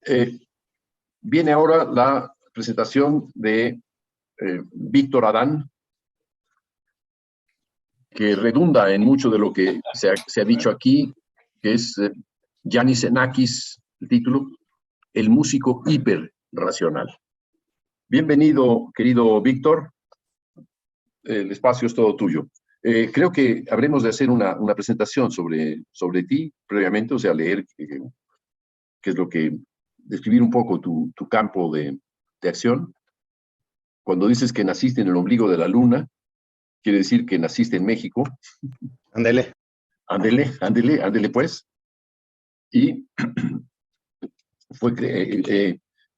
Eh, Viene ahora la presentación de Víctor Adán, que redunda en mucho de lo que se ha dicho aquí, que es Yanis Xenakis, el título, El músico hiperracional. Bienvenido, querido Víctor. El espacio es todo tuyo. Creo que habremos de hacer una presentación sobre ti previamente, o sea, leer qué es lo que, describir un poco tu campo de acción. Cuando dices que naciste en el ombligo de la luna, quiere decir que naciste en México. Ándele. Ándele pues. Y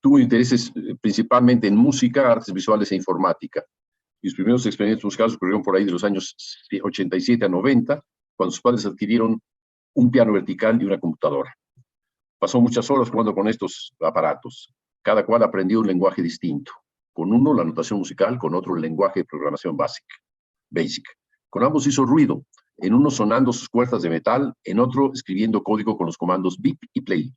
tuvo intereses principalmente en música, artes visuales e informática. Y sus primeros experimentos musicales ocurrieron por ahí de los años 87 a 90, cuando sus padres adquirieron un piano vertical y una computadora. Pasó muchas horas jugando con estos aparatos. Cada cual aprendió un lenguaje distinto. Con uno, la notación musical, con otro, el lenguaje de programación basic. Con ambos hizo ruido, en uno sonando sus cuerdas de metal, en otro escribiendo código con los comandos bip y play.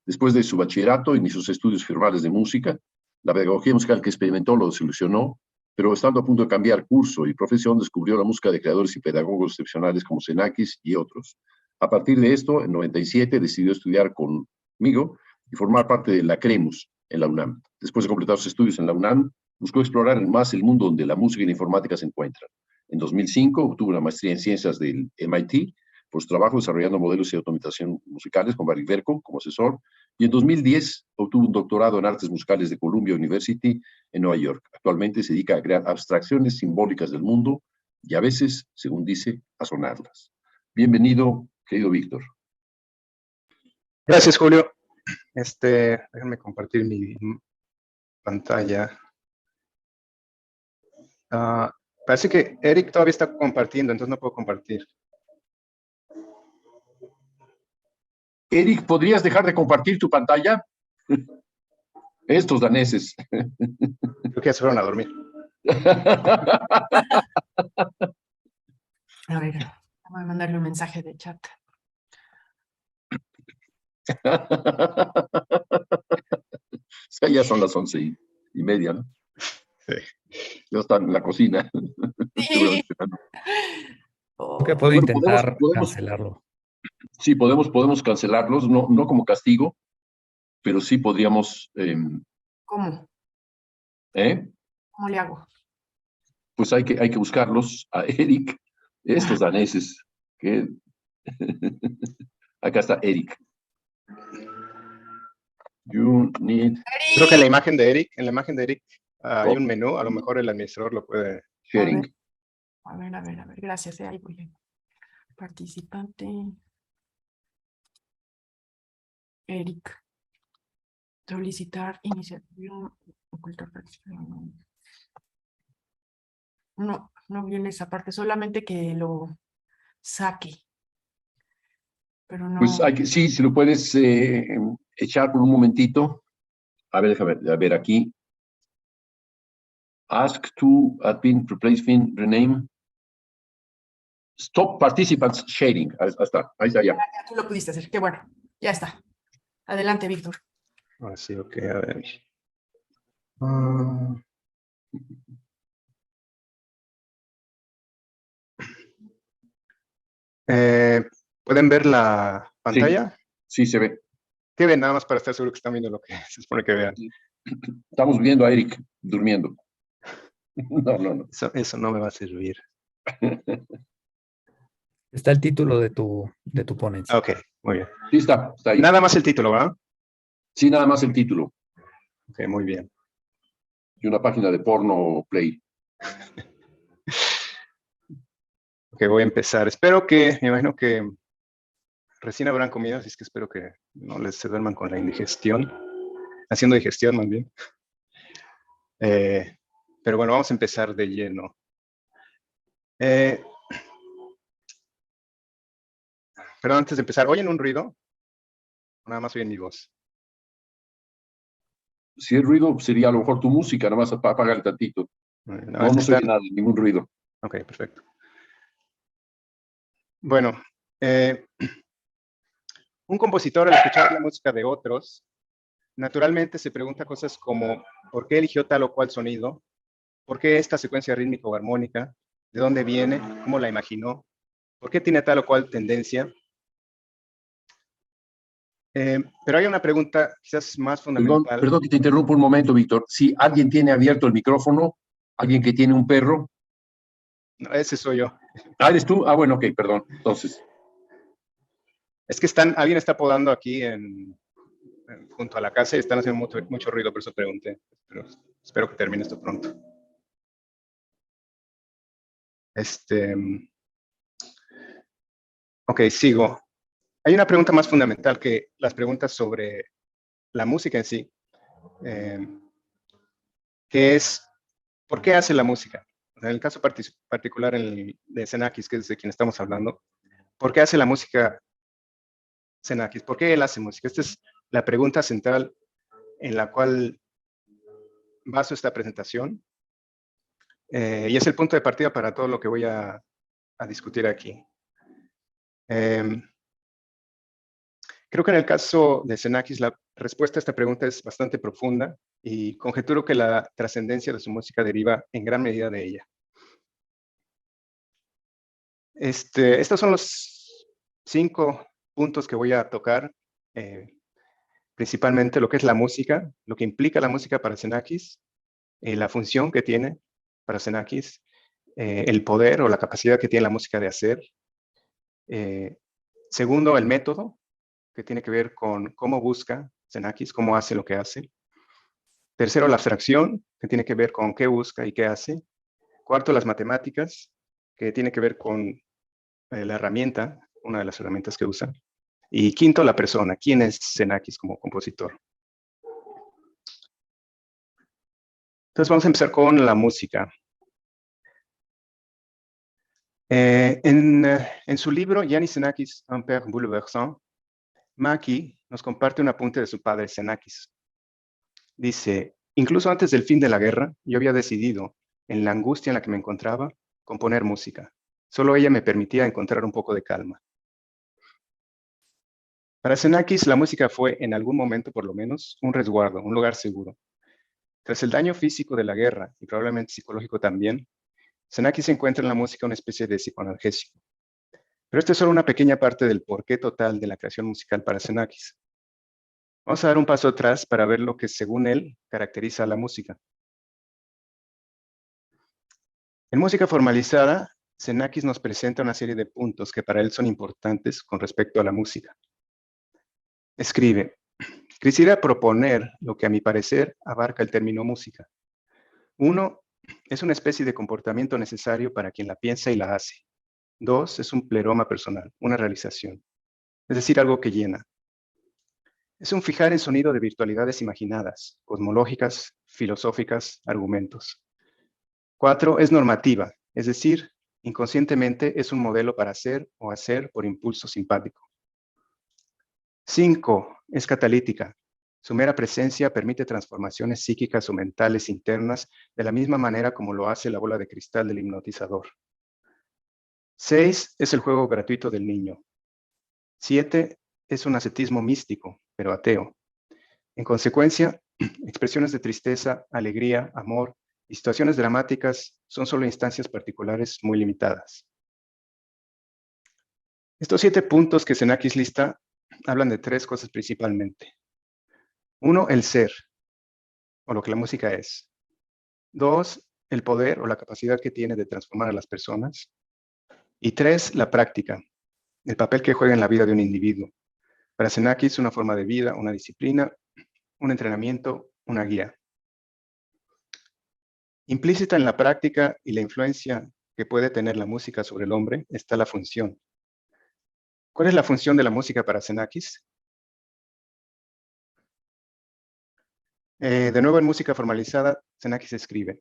Después de su bachillerato y sus estudios formales de música, la pedagogía musical que experimentó lo desilusionó, pero estando a punto de cambiar curso y profesión, descubrió la música de creadores y pedagogos excepcionales como Xenakis y otros. A partir de esto, en 97, decidió estudiar conmigo y formar parte de la CREMUS en la UNAM. Después de completar sus estudios en la UNAM, buscó explorar más el mundo donde la música y la informática se encuentran. En 2005 obtuvo una maestría en ciencias del MIT por su trabajo desarrollando modelos de automatización musicales con Barry Verco como asesor, y en 2010 obtuvo un doctorado en artes musicales de Columbia University en Nueva York. Actualmente se dedica a crear abstracciones simbólicas del mundo y a veces, según dice, a sonarlas. Bienvenido, querido Víctor. Gracias, Julio. Déjame compartir mi pantalla. Parece que Eric todavía está compartiendo, entonces no puedo compartir. Eric, ¿podrías dejar de compartir tu pantalla? Estos daneses. Creo que ya se fueron a dormir. A ver, voy a mandarle un mensaje de chat. Ya son las 11:30, ¿no? Sí. Ya están en la cocina. Sí. Que puedo intentar podemos cancelarlo. Sí, podemos cancelarlos, no como castigo, pero sí podríamos... ¿Cómo? ¿Cómo le hago? Pues hay que buscarlos a Eric, estos daneses. Que... Acá está Eric. You need... Creo que en la imagen de Eric hay un menú, a lo mejor el administrador lo puede... Sharing. A ver, gracias, ahí voy. Participante. Eric. Solicitar iniciativa. Ocultar participación. No viene esa parte, solamente que lo saque. Pero no. Pues sí, si lo puedes echar por un momentito. A ver, déjame ver aquí. Ask to admin replacement rename. Stop participants sharing. Ahí está ya. Tú lo pudiste hacer, qué bueno. Ya está. Adelante, Víctor. Sí, ok, a ver. ¿Pueden ver la pantalla? Sí, se ve. ¿Qué ven? Nada más para estar seguro que están viendo lo que se supone que vean. Estamos viendo a Eric durmiendo. No. Eso no me va a servir. Está el título de tu ponencia. Ok, muy bien. Sí, está ahí. Nada más el título, ¿verdad? Sí, nada más el título. Ok, muy bien. Y una página de porno play. Ok, voy a empezar. Me imagino que recién habrán comido, así es que espero que no les se duerman con la indigestión. Haciendo digestión, más bien. Pero bueno, vamos a empezar de lleno. Pero antes de empezar, ¿oyen un ruido? Nada más oyen mi voz. Si el ruido sería a lo mejor tu música, nada más apágale tantito. No se oye nada, ningún ruido. Ok, perfecto. Bueno, un compositor al escuchar la música de otros naturalmente se pregunta cosas como, ¿por qué eligió tal o cual sonido? ¿Por qué esta secuencia rítmica o armónica? ¿De dónde viene? ¿Cómo la imaginó? ¿Por qué tiene tal o cual tendencia? Pero hay una pregunta quizás más fundamental. Perdón que te interrumpa un momento, Víctor. Si alguien tiene abierto el micrófono, alguien que tiene un perro. No, ese soy yo. Ah, ¿eres tú? Ah, bueno, ok, perdón. Entonces, Es que alguien está podando aquí junto a la casa y están haciendo mucho ruido, por eso pregunté. Pero espero que termine esto pronto. Ok, sigo. Hay una pregunta más fundamental que las preguntas sobre la música en sí, que es, ¿por qué hace la música? En el caso particular de Xenakis, que es de quien estamos hablando, ¿por qué hace la música Xenakis? ¿Por qué él hace música? Esta es la pregunta central en la cual baso esta presentación, y es el punto de partida para todo lo que voy a discutir aquí. Creo que en el caso de Xenakis la respuesta a esta pregunta es bastante profunda y conjeturo que la trascendencia de su música deriva en gran medida de ella. Estos son los 5 puntos que voy a tocar, principalmente lo que es la música, lo que implica la música para Xenakis, la función que tiene para Xenakis, el poder o la capacidad que tiene la música de hacer. Segundo, el método, que tiene que ver con cómo busca Xenakis, cómo hace lo que hace. Tercero, la abstracción, que tiene que ver con qué busca y qué hace. Cuarto, las matemáticas, que tiene que ver con la herramienta, una de las herramientas que usa. Y quinto, la persona, quién es Xenakis como compositor. Entonces vamos a empezar con la música. En su libro, Yanis Xenakis, un père bouleversant, Maki nos comparte un apunte de su padre Xenakis. Dice, incluso antes del fin de la guerra, yo había decidido, en la angustia en la que me encontraba, componer música. Solo ella me permitía encontrar un poco de calma. Para Xenakis, la música fue, en algún momento por lo menos, un resguardo, un lugar seguro. Tras el daño físico de la guerra, y probablemente psicológico también, Xenakis encuentra en la música una especie de psicoanalgésico. Pero esta es solo una pequeña parte del porqué total de la creación musical para Xenakis. Vamos a dar un paso atrás para ver lo que, según él, caracteriza a la música. En música formalizada, Xenakis nos presenta una serie de puntos que para él son importantes con respecto a la música. Escribe, quisiera proponer lo que a mi parecer abarca el término música. 1, es una especie de comportamiento necesario para quien la piensa y la hace. 2, es un pleroma personal, una realización, es decir, algo que llena. Es un fijar en sonido de virtualidades imaginadas, cosmológicas, filosóficas, argumentos. 4, es normativa, es decir, inconscientemente es un modelo para hacer o hacer por impulso simpático. 5, es catalítica. Su mera presencia permite transformaciones psíquicas o mentales internas de la misma manera como lo hace la bola de cristal del hipnotizador. 6, es el juego gratuito del niño. 7, es un ascetismo místico, pero ateo. En consecuencia, expresiones de tristeza, alegría, amor y situaciones dramáticas son solo instancias particulares muy limitadas. Estos 7 puntos que Xenakis lista hablan de 3 cosas principalmente. 1, el ser, o lo que la música es. 2, el poder o la capacidad que tiene de transformar a las personas. Y 3, la práctica, el papel que juega en la vida de un individuo. Para Xenakis, una forma de vida, una disciplina, un entrenamiento, una guía. Implícita en la práctica y la influencia que puede tener la música sobre el hombre está la función. ¿Cuál es la función de la música para Xenakis? De nuevo en música formalizada, Xenakis escribe,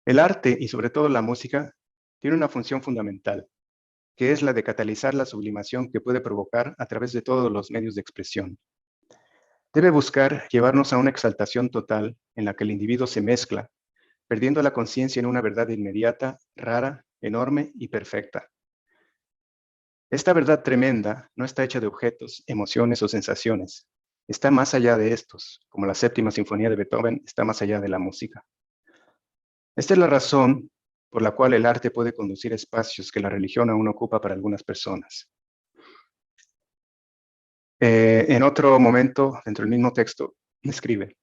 el arte y sobre todo la música tiene una función fundamental, que es la de catalizar la sublimación que puede provocar a través de todos los medios de expresión. Debe buscar llevarnos a una exaltación total en la que el individuo se mezcla, perdiendo la conciencia en una verdad inmediata, rara, enorme y perfecta. Esta verdad tremenda no está hecha de objetos, emociones o sensaciones, está más allá de estos, como la séptima sinfonía de Beethoven está más allá de la música. Esta es la razón por la cual el arte puede conducir espacios que la religión aún ocupa para algunas personas. En otro momento, dentro del mismo texto, escribe: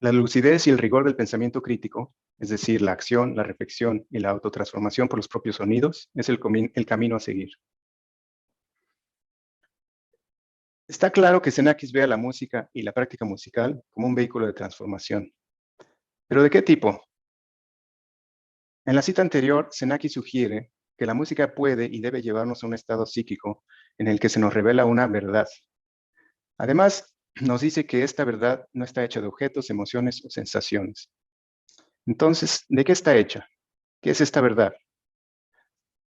la lucidez y el rigor del pensamiento crítico, es decir, la acción, la reflexión y la autotransformación por los propios sonidos, es el camino a seguir. Está claro que Xenakis ve a la música y la práctica musical como un vehículo de transformación. ¿Pero de qué tipo? En la cita anterior, Xenakis sugiere que la música puede y debe llevarnos a un estado psíquico en el que se nos revela una verdad. Además, nos dice que esta verdad no está hecha de objetos, emociones o sensaciones. Entonces, ¿de qué está hecha? ¿Qué es esta verdad?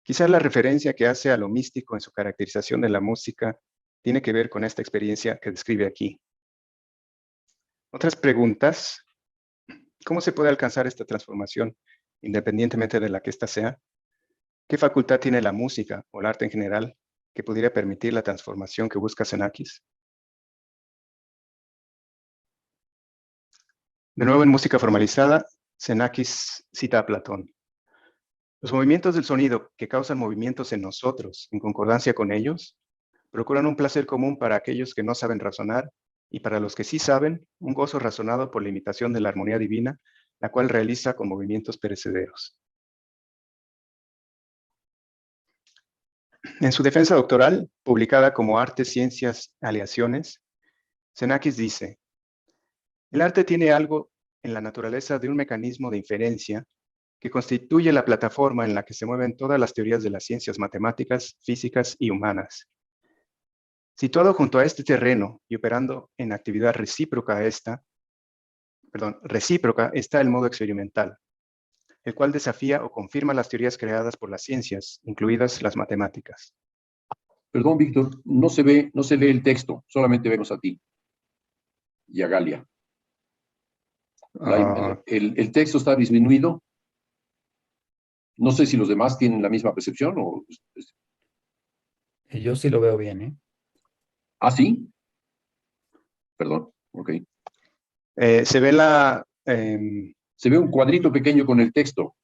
Quizás la referencia que hace a lo místico en su caracterización de la música tiene que ver con esta experiencia que describe aquí. Otras preguntas: ¿cómo se puede alcanzar esta transformación, independientemente de la que ésta sea? ¿Qué facultad tiene la música o el arte en general que pudiera permitir la transformación que busca Xenakis? De nuevo, en música formalizada, Xenakis cita a Platón. Los movimientos del sonido que causan movimientos en nosotros, en concordancia con ellos, procuran un placer común para aquellos que no saben razonar, y para los que sí saben, un gozo razonado por la imitación de la armonía divina, la cual realiza con movimientos perecederos. En su defensa doctoral, publicada como Arte, Ciencias, Aleaciones, Xenakis dice: el arte tiene algo en la naturaleza de un mecanismo de inferencia que constituye la plataforma en la que se mueven todas las teorías de las ciencias matemáticas, físicas y humanas. Situado junto a este terreno y operando en actividad recíproca está el modo experimental, el cual desafía o confirma las teorías creadas por las ciencias, incluidas las matemáticas. Perdón, Víctor, no se lee el texto, solamente vemos a ti y a Galia. El texto está disminuido. No sé si los demás tienen la misma percepción o... Yo sí lo veo bien, ¿eh? ¿Ah, sí? Perdón, ok. Se ve Se ve un cuadrito pequeño con el texto.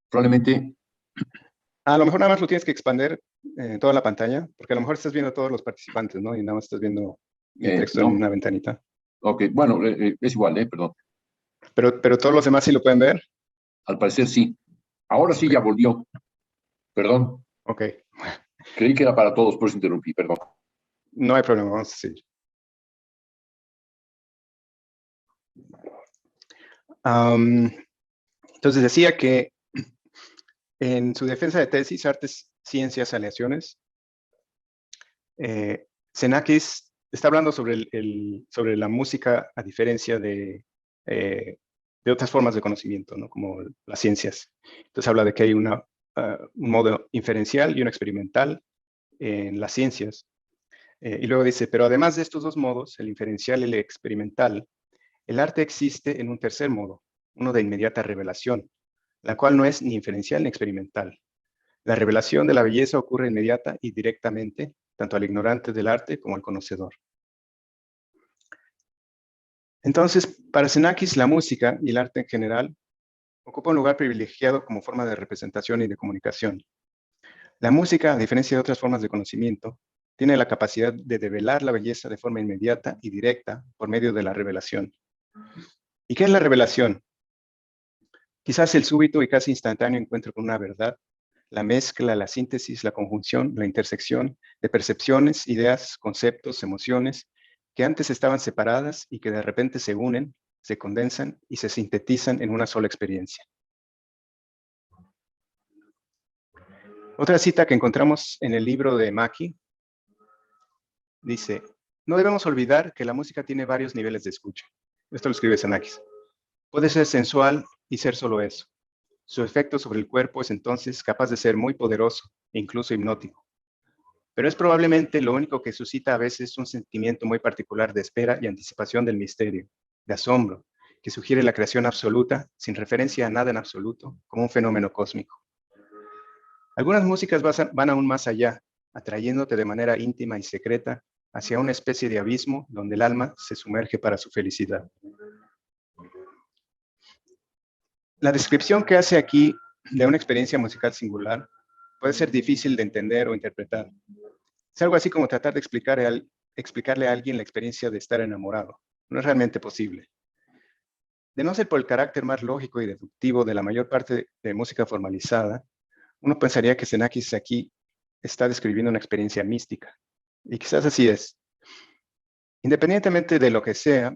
Probablemente... A lo mejor nada más lo tienes que expandir toda la pantalla, porque a lo mejor estás viendo a todos los participantes, ¿no? Y nada más estás viendo el texto no. en una ventanita. Ok, bueno, es igual, perdón. Pero todos los demás sí lo pueden ver. Al parecer sí. Ahora sí, ya volvió. Perdón. Ok. Creí que era para todos, por eso interrumpí, perdón. No hay problema, vamos a seguir. Entonces decía que en su defensa de tesis, Artes, Ciencias, Aleaciones, Xenakis está hablando sobre la música a diferencia de otras formas de conocimiento, ¿no? Como las ciencias. Entonces habla de que hay un modo inferencial y uno experimental en las ciencias. Y luego dice: pero además de estos dos modos, el inferencial y el experimental, el arte existe en un tercer modo, uno de inmediata revelación, la cual no es ni inferencial ni experimental. La revelación de la belleza ocurre inmediata y directamente, tanto al ignorante del arte como al conocedor. Entonces, para Xenakis, la música y el arte en general ocupa un lugar privilegiado como forma de representación y de comunicación. La música, a diferencia de otras formas de conocimiento, tiene la capacidad de develar la belleza de forma inmediata y directa por medio de la revelación. ¿Y qué es la revelación? Quizás el súbito y casi instantáneo encuentro con una verdad, la mezcla, la síntesis, la conjunción, la intersección de percepciones, ideas, conceptos, emociones, que antes estaban separadas y que de repente se unen, se condensan y se sintetizan en una sola experiencia. Otra cita que encontramos en el libro de Maki dice: no debemos olvidar que la música tiene varios niveles de escucha. Esto lo escribe Xenakis. Puede ser sensual y ser solo eso. Su efecto sobre el cuerpo es entonces capaz de ser muy poderoso e incluso hipnótico. Pero es probablemente lo único que suscita a veces un sentimiento muy particular de espera y anticipación del misterio, de asombro, que sugiere la creación absoluta, sin referencia a nada en absoluto, como un fenómeno cósmico. Algunas músicas van aún más allá, atrayéndote de manera íntima y secreta hacia una especie de abismo donde el alma se sumerge para su felicidad. La descripción que hace aquí de una experiencia musical singular puede ser difícil de entender o interpretar. Es algo así como tratar de explicarle a alguien la experiencia de estar enamorado. No es realmente posible. De no ser por el carácter más lógico y deductivo de la mayor parte de música formalizada, uno pensaría que Xenakis aquí está describiendo una experiencia mística. Y quizás así es. Independientemente de lo que sea,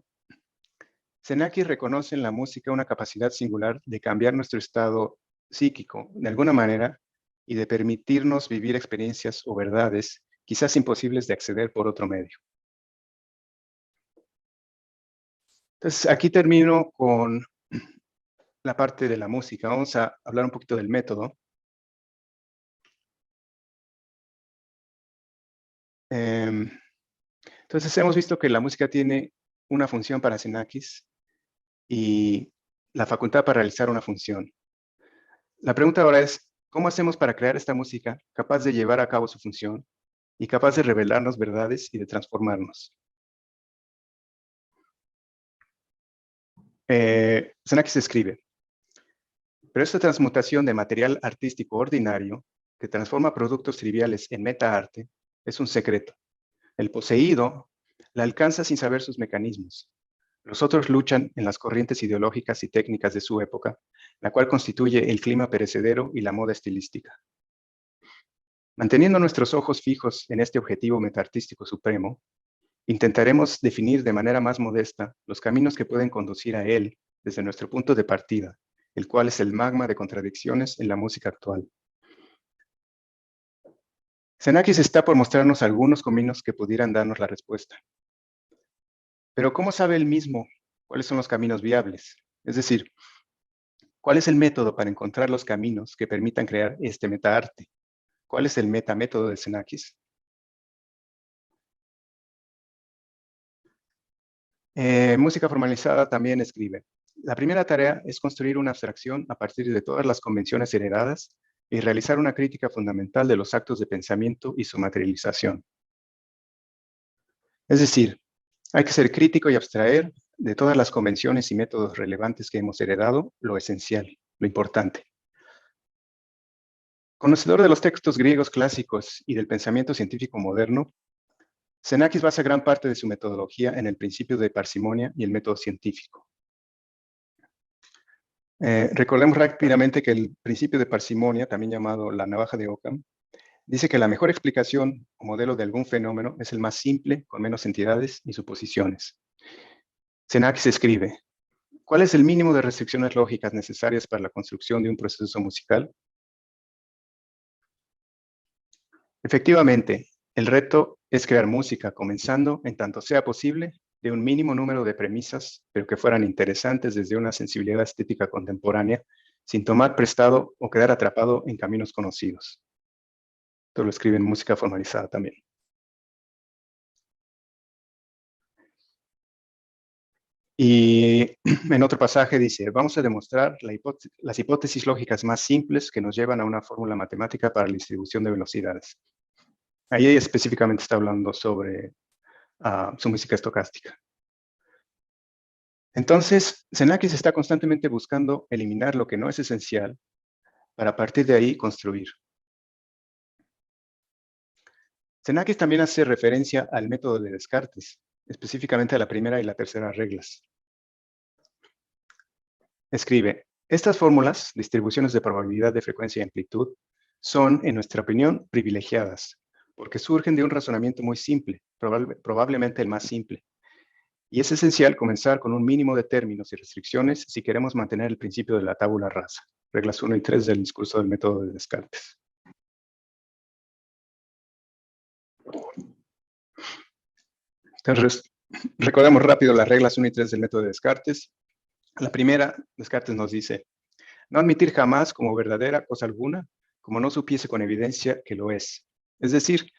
Xenakis reconoce en la música una capacidad singular de cambiar nuestro estado psíquico de alguna manera y de permitirnos vivir experiencias o verdades quizás imposibles de acceder por otro medio. Entonces, aquí termino con la parte de la música. Vamos a hablar un poquito del método. Entonces, hemos visto que la música tiene una función para Xenakis y la facultad para realizar una función. La pregunta ahora es, ¿cómo hacemos para crear esta música capaz de llevar a cabo su función y capaz de revelarnos verdades y de transformarnos? Xenakis escribe, pero esta transmutación de material artístico ordinario que transforma productos triviales en metaarte es un secreto. El poseído la alcanza sin saber sus mecanismos. Los otros luchan en las corrientes ideológicas y técnicas de su época, la cual constituye el clima perecedero y la moda estilística. Manteniendo nuestros ojos fijos en este objetivo metaartístico supremo, intentaremos definir de manera más modesta los caminos que pueden conducir a él desde nuestro punto de partida, el cual es el magma de contradicciones en la música actual. Xenakis está por mostrarnos algunos caminos que pudieran darnos la respuesta. Pero ¿cómo sabe él mismo cuáles son los caminos viables? Es decir, ¿cuál es el método para encontrar los caminos que permitan crear este metaarte? ¿Cuál es el metamétodo de Xenakis? Música formalizada también escribe. La primera tarea es construir una abstracción a partir de todas las convenciones heredadas y realizar una crítica fundamental de los actos de pensamiento y su materialización. Es decir, hay que ser crítico y abstraer de todas las convenciones y métodos relevantes que hemos heredado lo esencial, lo importante. Conocedor de los textos griegos clásicos y del pensamiento científico moderno, Xenakis basa gran parte de su metodología en el principio de parsimonia y el método científico. Recordemos rápidamente que el principio de parsimonia, también llamado la navaja de Occam, dice que la mejor explicación o modelo de algún fenómeno es el más simple, con menos entidades y suposiciones. Xenakis escribe, ¿cuál es el mínimo de restricciones lógicas necesarias para la construcción de un proceso musical? Efectivamente, el reto es crear música, comenzando, en tanto sea posible, de un mínimo número de premisas, pero que fueran interesantes desde una sensibilidad estética contemporánea, sin tomar prestado o quedar atrapado en caminos conocidos. Esto lo escribe en Música Formalizada también. Y en otro pasaje dice, vamos a demostrar las hipótesis lógicas más simples que nos llevan a una fórmula matemática para la distribución de velocidades. Ahí específicamente está hablando sobre su música estocástica. Entonces, Xenakis está constantemente buscando eliminar lo que no es esencial para a partir de ahí construir. Xenakis también hace referencia al método de Descartes, específicamente a la primera y la tercera reglas. Escribe, estas fórmulas, distribuciones de probabilidad de frecuencia y amplitud, son, en nuestra opinión, privilegiadas, porque surgen de un razonamiento muy simple, probablemente el más simple. Y es esencial comenzar con un mínimo de términos y restricciones si queremos mantener el principio de la tabula rasa, reglas 1 y 3 del discurso del método de Descartes. Entonces, recordemos rápido las reglas 1 y 3 del método de Descartes. La primera, Descartes nos dice, no admitir jamás como verdadera cosa alguna, como no supiese con evidencia que lo es. Es decir,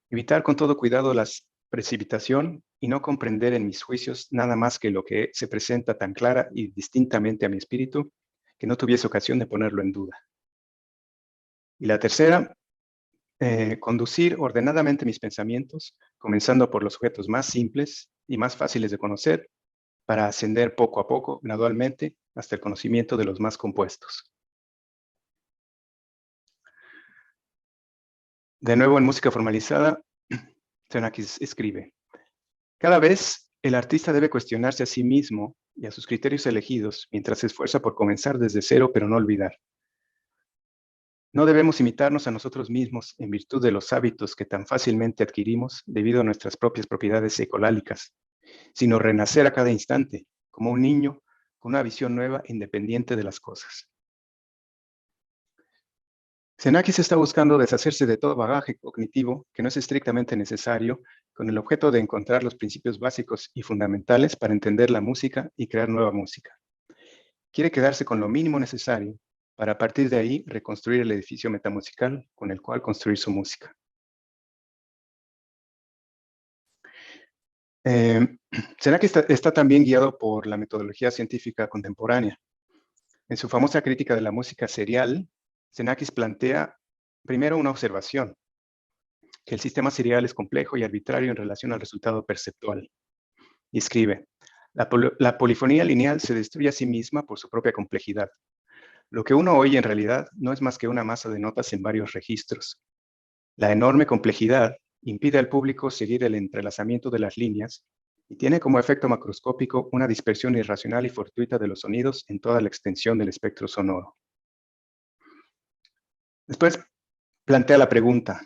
evitar con todo cuidado la precipitación y no comprender en mis juicios nada más que lo que se presenta tan clara y distintamente a mi espíritu, que no tuviese ocasión de ponerlo en duda. Y la tercera, conducir ordenadamente mis pensamientos comenzando por los objetos más simples y más fáciles de conocer, para ascender poco a poco, gradualmente, hasta el conocimiento de los más compuestos. De nuevo, en música formalizada, Xenakis escribe: cada vez el artista debe cuestionarse a sí mismo y a sus criterios elegidos mientras se esfuerza por comenzar desde cero, pero no olvidar. No debemos imitarnos a nosotros mismos en virtud de los hábitos que tan fácilmente adquirimos debido a nuestras propias propiedades ecolálicas, sino renacer a cada instante, como un niño con una visión nueva e independiente de las cosas. Xenakis está buscando deshacerse de todo bagaje cognitivo que no es estrictamente necesario, con el objeto de encontrar los principios básicos y fundamentales para entender la música y crear nueva música. Quiere quedarse con lo mínimo necesario para a partir de ahí reconstruir el edificio metamusical con el cual construir su música. Xenakis está también guiado por la metodología científica contemporánea. En su famosa crítica de la música serial, Xenakis plantea primero una observación, que el sistema serial es complejo y arbitrario en relación al resultado perceptual. Y escribe: la polifonía lineal se destruye a sí misma por su propia complejidad. Lo que uno oye en realidad no es más que una masa de notas en varios registros. La enorme complejidad impide al público seguir el entrelazamiento de las líneas y tiene como efecto macroscópico una dispersión irracional y fortuita de los sonidos en toda la extensión del espectro sonoro. Después plantea la pregunta: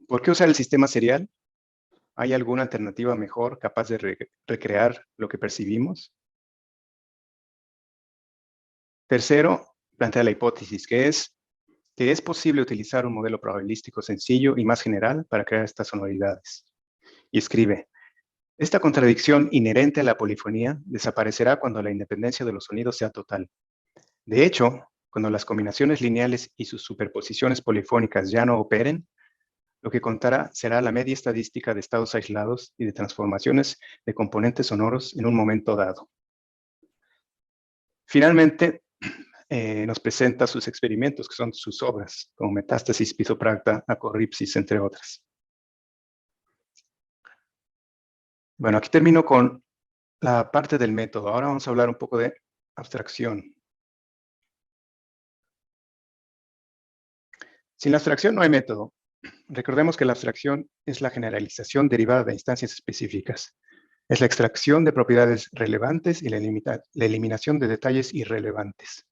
¿por qué usar el sistema serial? ¿Hay alguna alternativa mejor capaz de recrear lo que percibimos? Tercero, plantea la hipótesis que es posible utilizar un modelo probabilístico sencillo y más general para crear estas sonoridades. Y escribe: esta contradicción inherente a la polifonía desaparecerá cuando la independencia de los sonidos sea total. De hecho, cuando las combinaciones lineales y sus superposiciones polifónicas ya no operen, lo que contará será la media estadística de estados aislados y de transformaciones de componentes sonoros en un momento dado. Finalmente, nos presenta sus experimentos, que son sus obras, como Metástasis, Pizopracta, Acorripsis, entre otras. Bueno, aquí termino con la parte del método. Ahora vamos a hablar un poco de abstracción. Sin la abstracción no hay método. Recordemos que la abstracción es la generalización derivada de instancias específicas. Es la extracción de propiedades relevantes y la eliminación de detalles irrelevantes.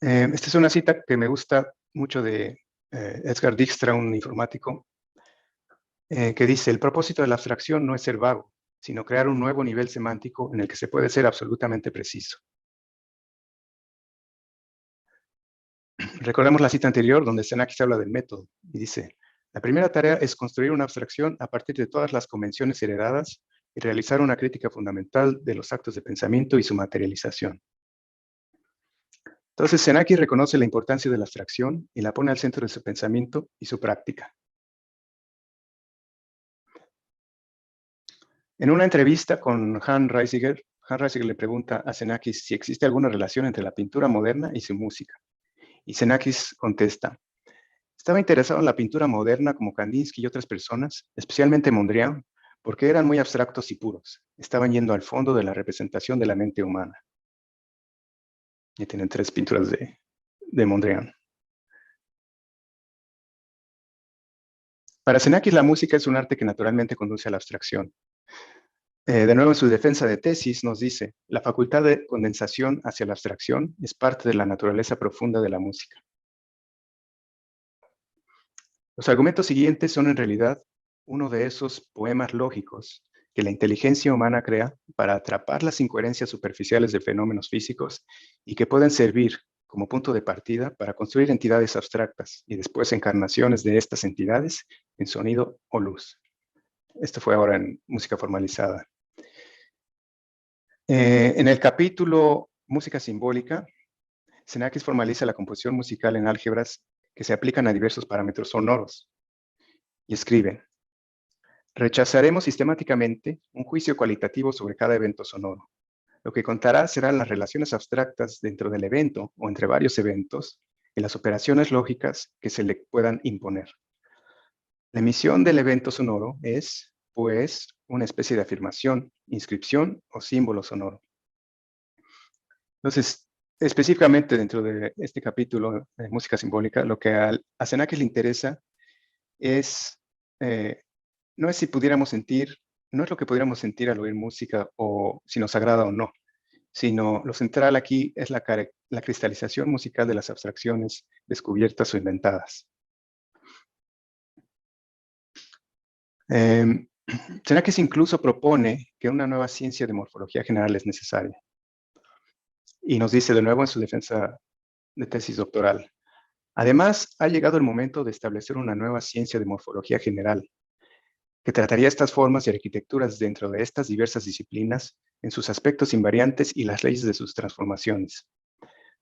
Esta es una cita que me gusta mucho de Edgar Dijkstra, un informático, que dice: el propósito de la abstracción no es ser vago, sino crear un nuevo nivel semántico en el que se puede ser absolutamente preciso. Recordemos la cita anterior donde Xenakis habla del método y dice: la primera tarea es construir una abstracción a partir de todas las convenciones heredadas y realizar una crítica fundamental de los actos de pensamiento y su materialización. Entonces, Xenakis reconoce la importancia de la abstracción y la pone al centro de su pensamiento y su práctica. En una entrevista con Hans Reisiger le pregunta a Xenakis si existe alguna relación entre la pintura moderna y su música. Y Xenakis contesta: estaba interesado en la pintura moderna como Kandinsky y otras personas, especialmente Mondrian, porque eran muy abstractos y puros. Estaban yendo al fondo de la representación de la mente humana. Y tienen 3 pinturas de Mondrian. Para Xenakis, la música es un arte que naturalmente conduce a la abstracción. De nuevo, en su defensa de tesis nos dice: la facultad de condensación hacia la abstracción es parte de la naturaleza profunda de la música. Los argumentos siguientes son en realidad uno de esos poemas lógicos que la inteligencia humana crea para atrapar las incoherencias superficiales de fenómenos físicos y que pueden servir como punto de partida para construir entidades abstractas y después encarnaciones de estas entidades en sonido o luz. Esto fue ahora en música formalizada. En el capítulo Música simbólica, Xenakis formaliza la composición musical en álgebras que se aplican a diversos parámetros sonoros. Y escribe: rechazaremos sistemáticamente un juicio cualitativo sobre cada evento sonoro. Lo que contará serán las relaciones abstractas dentro del evento o entre varios eventos y las operaciones lógicas que se le puedan imponer. La emisión del evento sonoro es, pues, una especie de afirmación, inscripción o símbolo sonoro. Entonces, específicamente dentro de este capítulo de música simbólica, lo que a Xenakis le interesa es, no es si pudiéramos sentir, no es lo que pudiéramos sentir al oír música o si nos agrada o no, sino lo central aquí es la cristalización musical de las abstracciones descubiertas o inventadas. Xenakis incluso propone que una nueva ciencia de morfología general es necesaria. Y nos dice de nuevo en su defensa de tesis doctoral: además, ha llegado el momento de establecer una nueva ciencia de morfología general, que trataría estas formas y arquitecturas dentro de estas diversas disciplinas en sus aspectos invariantes y las leyes de sus transformaciones.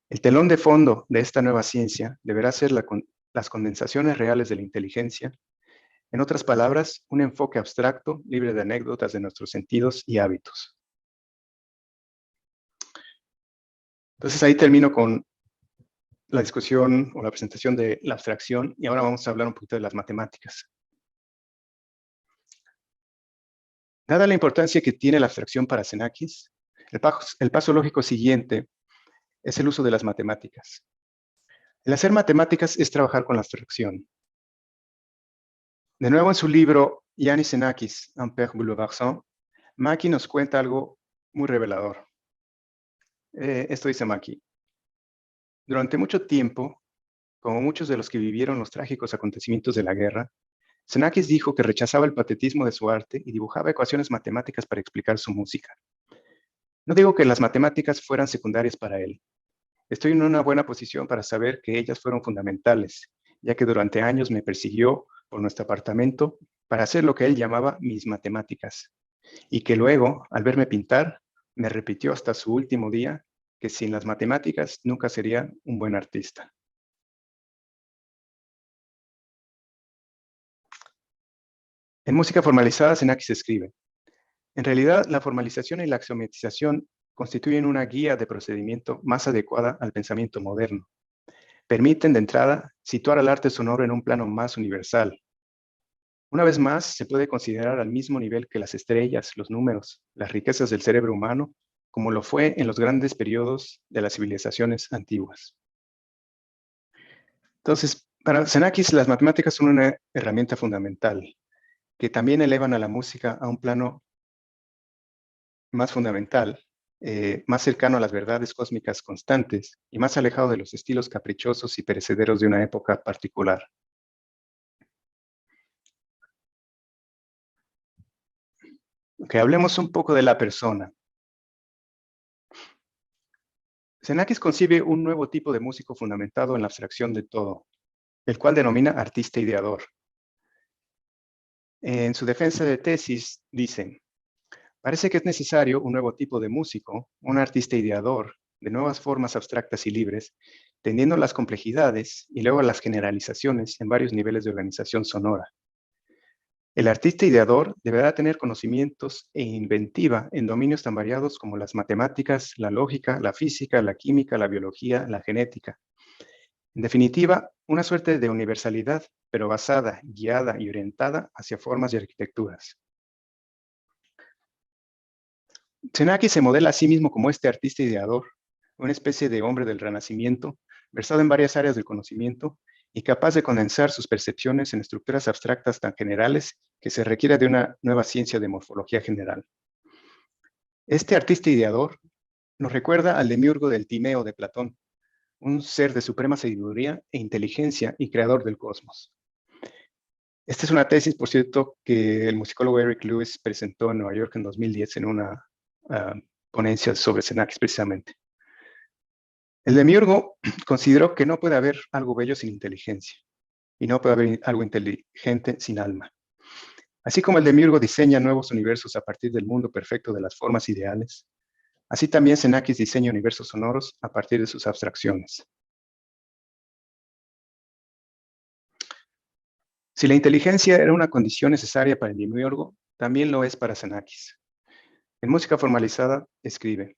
El telón de fondo de esta nueva ciencia deberá ser las condensaciones reales de la inteligencia. En otras palabras, un enfoque abstracto, libre de anécdotas de nuestros sentidos y hábitos. Entonces ahí termino con la discusión o la presentación de la abstracción y ahora vamos a hablar un poquito de las matemáticas. Dada la importancia que tiene la abstracción para Xenakis, el paso lógico siguiente es el uso de las matemáticas. El hacer matemáticas es trabajar con la abstracción. De nuevo en su libro Yannis Xenakis, Un père bouleversant, Maki nos cuenta algo muy revelador. Esto dice Maki: durante mucho tiempo, como muchos de los que vivieron los trágicos acontecimientos de la guerra, Xenakis dijo que rechazaba el patetismo de su arte y dibujaba ecuaciones matemáticas para explicar su música. No digo que las matemáticas fueran secundarias para él. Estoy en una buena posición para saber que ellas fueron fundamentales, ya que durante años me persiguió por nuestro apartamento para hacer lo que él llamaba mis matemáticas, y que luego, al verme pintar, me repitió hasta su último día que sin las matemáticas nunca sería un buen artista. En música formalizada, Xenakis escribe: en realidad, la formalización y la axiomatización constituyen una guía de procedimiento más adecuada al pensamiento moderno. Permiten, de entrada, situar al arte sonoro en un plano más universal. Una vez más, se puede considerar al mismo nivel que las estrellas, los números, las riquezas del cerebro humano, como lo fue en los grandes periodos de las civilizaciones antiguas. Entonces, para Xenakis, las matemáticas son una herramienta fundamental, que también elevan a la música a un plano más fundamental, más cercano a las verdades cósmicas constantes y más alejado de los estilos caprichosos y perecederos de una época particular. Okay, hablemos un poco de la persona. Xenakis concibe un nuevo tipo de músico fundamentado en la abstracción de todo, el cual denomina artista ideador. En su defensa de tesis dice: parece que es necesario un nuevo tipo de músico, un artista ideador, de nuevas formas abstractas y libres, tendiendo las complejidades y luego las generalizaciones en varios niveles de organización sonora. El artista ideador deberá tener conocimientos e inventiva en dominios tan variados como las matemáticas, la lógica, la física, la química, la biología, la genética. En definitiva, una suerte de universalidad, pero basada, guiada y orientada hacia formas y arquitecturas. Xenakis se modela a sí mismo como este artista ideador, una especie de hombre del Renacimiento, versado en varias áreas del conocimiento y capaz de condensar sus percepciones en estructuras abstractas tan generales que se requiere de una nueva ciencia de morfología general. Este artista ideador nos recuerda al demiurgo del Timeo de Platón, un ser de suprema sabiduría e inteligencia y creador del cosmos. Esta es una tesis, por cierto, que el musicólogo Eric Lewis presentó en Nueva York en 2010 en una ponencia sobre Xenakis precisamente. El demiurgo consideró que no puede haber algo bello sin inteligencia y no puede haber algo inteligente sin alma. Así como el demiurgo diseña nuevos universos a partir del mundo perfecto de las formas ideales, así también Xenakis diseña universos sonoros a partir de sus abstracciones. Si la inteligencia era una condición necesaria para el demiurgo, también lo es para Xenakis. En música formalizada, escribe: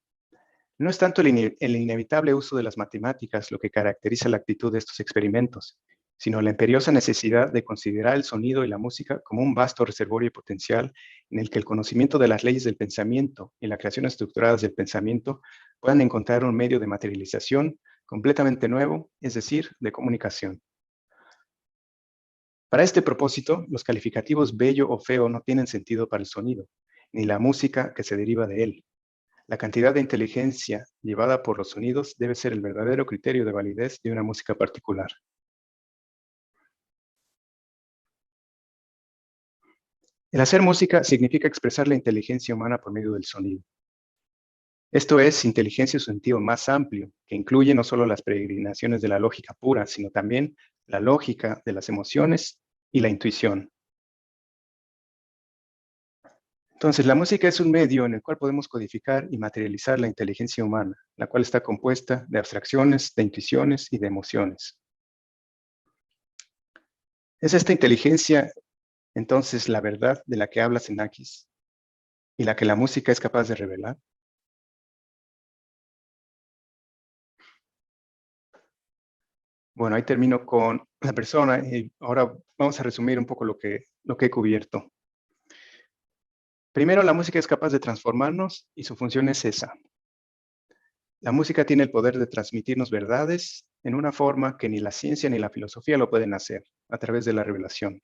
no es tanto el inevitable uso de las matemáticas lo que caracteriza la actitud de estos experimentos, sino la imperiosa necesidad de considerar el sonido y la música como un vasto reservorio potencial en el que el conocimiento de las leyes del pensamiento y la creación estructuradas del pensamiento puedan encontrar un medio de materialización completamente nuevo, es decir, de comunicación. Para este propósito, los calificativos bello o feo no tienen sentido para el sonido, ni la música que se deriva de él. La cantidad de inteligencia llevada por los sonidos debe ser el verdadero criterio de validez de una música particular. El hacer música significa expresar la inteligencia humana por medio del sonido. Esto es inteligencia en su sentido más amplio, que incluye no solo las peregrinaciones de la lógica pura, sino también la lógica de las emociones y la intuición. Entonces, la música es un medio en el cual podemos codificar y materializar la inteligencia humana, la cual está compuesta de abstracciones, de intuiciones y de emociones. Es esta inteligencia, entonces, la verdad de la que habla Xenakis y la que la música es capaz de revelar. Bueno, ahí termino con la persona y ahora vamos a resumir un poco lo que he cubierto. Primero, la música es capaz de transformarnos y su función es esa. La música tiene el poder de transmitirnos verdades en una forma que ni la ciencia ni la filosofía lo pueden hacer, a través de la revelación.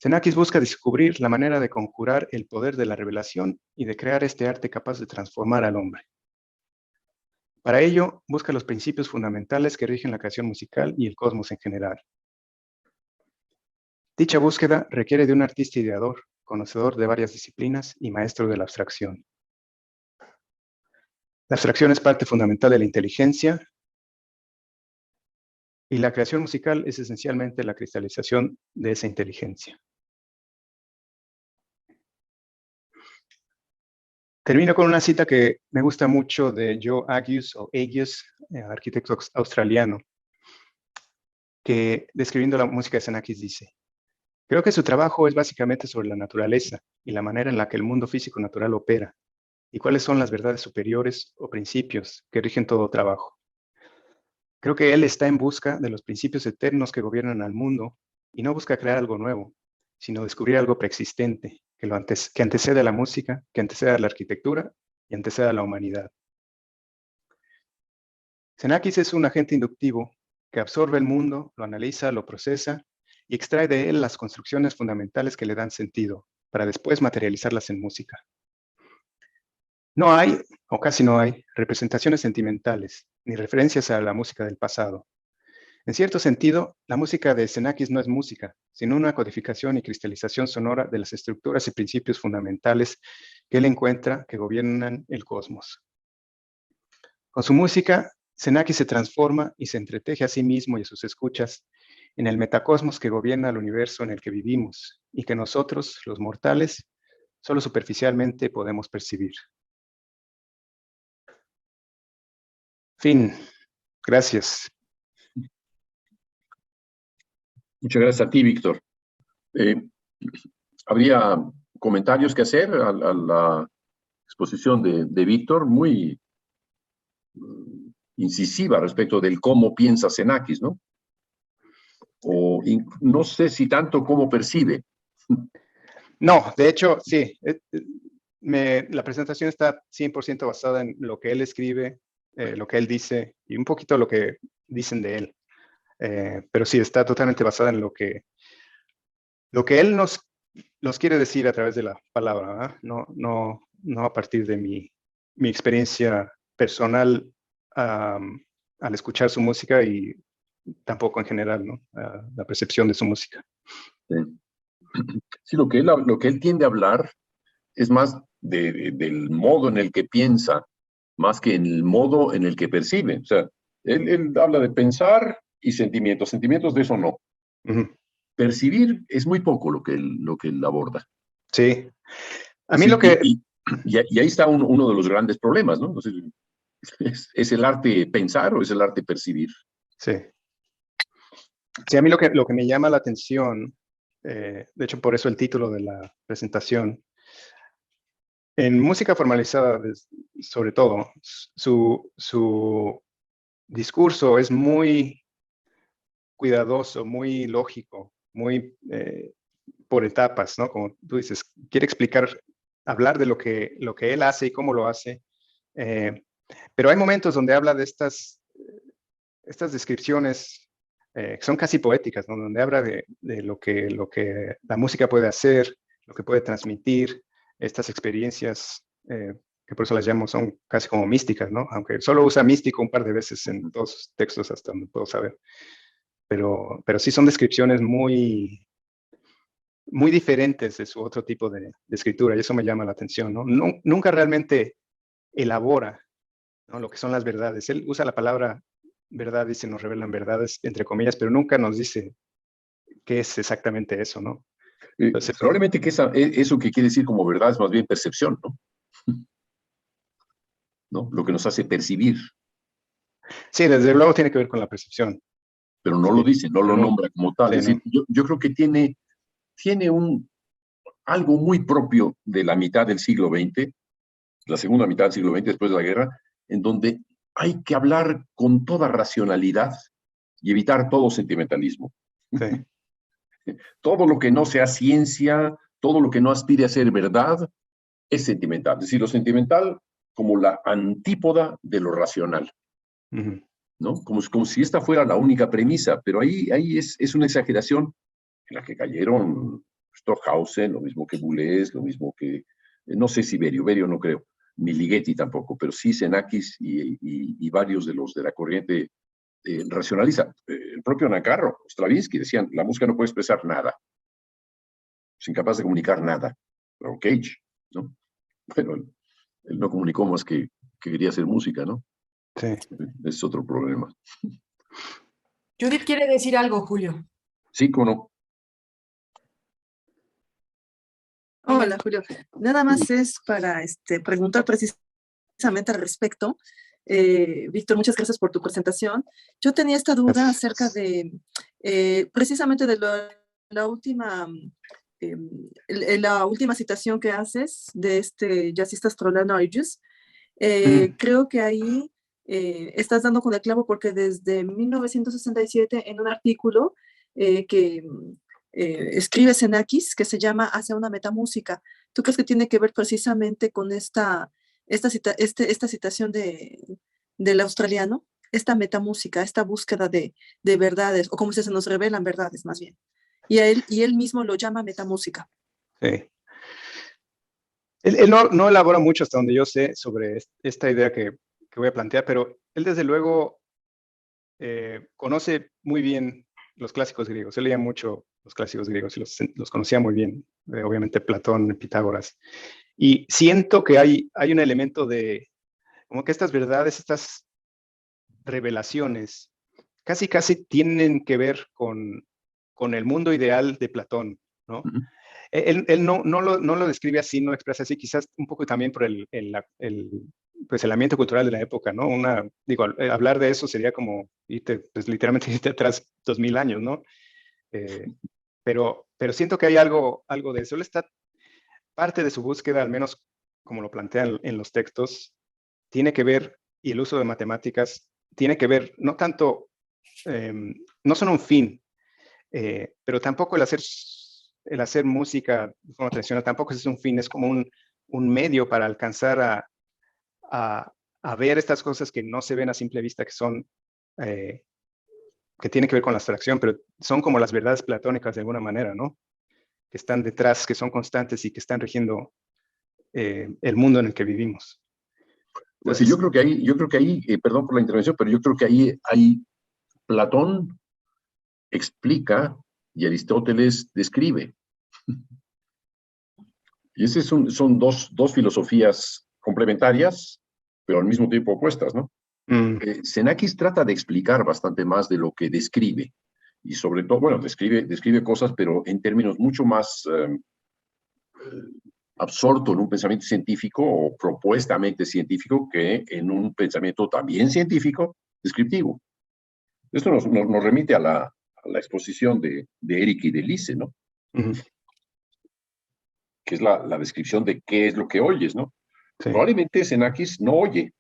Xenakis busca descubrir la manera de conjurar el poder de la revelación y de crear este arte capaz de transformar al hombre. Para ello, busca los principios fundamentales que rigen la creación musical y el cosmos en general. Dicha búsqueda requiere de un artista ideador, conocedor de varias disciplinas y maestro de la abstracción. La abstracción es parte fundamental de la inteligencia y la creación musical es esencialmente la cristalización de esa inteligencia. Termino con una cita que me gusta mucho de Joe Agius, arquitecto australiano, que describiendo la música de Xenakis dice: creo que su trabajo es básicamente sobre la naturaleza y la manera en la que el mundo físico natural opera, y cuáles son las verdades superiores o principios que rigen todo trabajo. Creo que él está en busca de los principios eternos que gobiernan al mundo y no busca crear algo nuevo, sino descubrir algo preexistente, que antecede a la música, que anteceda a la arquitectura y anteceda a la humanidad. Xenakis es un agente inductivo que absorbe el mundo, lo analiza, lo procesa y extrae de él las construcciones fundamentales que le dan sentido, para después materializarlas en música. No hay, o casi no hay, representaciones sentimentales, ni referencias a la música del pasado. En cierto sentido, la música de Xenakis no es música, sino una codificación y cristalización sonora de las estructuras y principios fundamentales que él encuentra que gobiernan el cosmos. Con su música, Xenakis se transforma y se entreteje a sí mismo y a sus escuchas en el metacosmos que gobierna el universo en el que vivimos y que nosotros, los mortales, solo superficialmente podemos percibir. Fin. Gracias. Muchas gracias a ti, Víctor. ¿Habría comentarios que hacer a la exposición de Víctor? Muy incisiva respecto del cómo piensa Xenakis, ¿no? O no sé si tanto cómo percibe. No, de hecho, sí. La presentación está 100% basada en lo que él escribe, lo que él dice y un poquito lo que dicen de él. Pero sí, está totalmente basada en lo que él nos quiere decir a través de la palabra, ¿verdad? No a partir de mi experiencia personal al escuchar su música y tampoco en general, ¿no? La percepción de su música. Sí, lo que él tiende a hablar es más del modo en el que piensa, más que en el modo en el que percibe. O sea, él habla de pensar y sentimientos. Sentimientos de eso no. Uh-huh. Percibir es muy poco lo que él aborda. Sí. A mí sí, lo que... Y ahí está uno de los grandes problemas, ¿no? Entonces, ¿es el arte pensar o es el arte percibir? Sí. Sí, a mí lo que me llama la atención, de hecho por eso el título de la presentación, en música formalizada, sobre todo, su discurso es muy cuidadoso, muy lógico, muy por etapas, ¿no? Como tú dices, quiere explicar, hablar de lo que él hace y cómo lo hace. Pero hay momentos donde habla de estas descripciones que son casi poéticas, ¿no? Donde habla de lo que la música puede hacer, lo que puede transmitir, estas experiencias, que por eso las llamo, son casi como místicas, ¿no? Aunque solo usa místico un par de veces en todos sus textos, hasta donde puedo saber. Pero sí son descripciones muy, muy diferentes de su otro tipo de escritura, y eso me llama la atención, ¿no? Nunca realmente elabora, ¿no?, lo que son las verdades. Él usa la palabra verdad y se nos revelan verdades, entre comillas, pero nunca nos dice qué es exactamente eso, ¿no? Entonces, Probablemente que eso que quiere decir como verdad es más bien percepción, ¿no? ¿No? Lo que nos hace percibir. Sí, desde luego tiene que ver con la percepción. Pero no lo dice, no lo nombra como tal. Sí, es decir, yo creo que tiene algo muy propio de la mitad del siglo XX, la segunda mitad del siglo XX, después de la guerra, en donde hay que hablar con toda racionalidad y evitar todo sentimentalismo. Sí. Todo lo que no sea ciencia, todo lo que no aspire a ser verdad, es sentimental. Es decir, lo sentimental como la antípoda de lo racional, ¿no? Como si esta fuera la única premisa, pero ahí es una exageración en la que cayeron Stockhausen, lo mismo que Boulez, lo mismo que, no sé si Berio no creo, ni Ligeti tampoco, pero sí Xenakis y varios de los de la corriente racionalista. El propio Nacarro, Stravinsky, decían, la música no puede expresar nada, es incapaz de comunicar nada. Pero Cage, ¿no? Bueno, él no comunicó más que quería hacer música, ¿no? Sí. Es otro problema. Judith quiere decir algo, Julio. Sí, ¿cómo no? Hola, Julio. Nada más es para preguntar precisamente al respecto. Víctor, muchas gracias por tu presentación. Yo tenía esta duda acerca de precisamente de la última citación que haces de este jazzista australiano Argus. Creo que ahí estás dando con el clavo, porque desde 1967 en un artículo que escribe Xenakis, que se llama Hacia una metamúsica. ¿Tú crees que tiene que ver precisamente con esta citación del australiano? Esta metamúsica, esta búsqueda de verdades, o como si se nos revelan verdades más bien. Y él mismo lo llama metamúsica. Sí. Él no elabora mucho, hasta donde yo sé, sobre esta idea que voy a plantear, pero él desde luego conoce muy bien los clásicos griegos. Él leía mucho los clásicos griegos y los conocía muy bien, obviamente Platón, Pitágoras. Y siento que hay un elemento de, como que estas verdades, estas revelaciones, casi tienen que ver con el mundo ideal de Platón, ¿no? Uh-huh. Él no lo describe así, no lo expresa así, quizás un poco también por el ambiente cultural de la época, ¿no? Hablar de eso sería como literalmente irte atrás 2000 años, ¿no? Pero siento que hay algo de eso. Él está, parte de su búsqueda, al menos como lo plantean en los textos, tiene que ver, y el uso de matemáticas tiene que ver, no tanto, no son un fin, pero tampoco el hacer música de forma tradicional tampoco es un fin, es como un medio para alcanzar a ver estas cosas que no se ven a simple vista, que son, que tienen que ver con la abstracción, pero son como las verdades platónicas de alguna manera, ¿no? Que están detrás, que son constantes y que están rigiendo el mundo en el que vivimos. Entonces, yo creo que ahí, perdón por la intervención, pero yo creo que ahí Platón explica y Aristóteles describe. Y esas son dos filosofías complementarias, pero al mismo tiempo opuestas, ¿no? Xenakis trata de explicar bastante más de lo que describe. Y sobre todo, bueno, describe cosas, pero en términos mucho más absorto en un pensamiento científico o propuestamente científico que en un pensamiento también científico descriptivo. Esto nos remite a la exposición de Eric y de Lise, ¿no? Uh-huh. Que es la descripción de qué es lo que oyes, ¿no? Sí. Probablemente Xenakis no oye.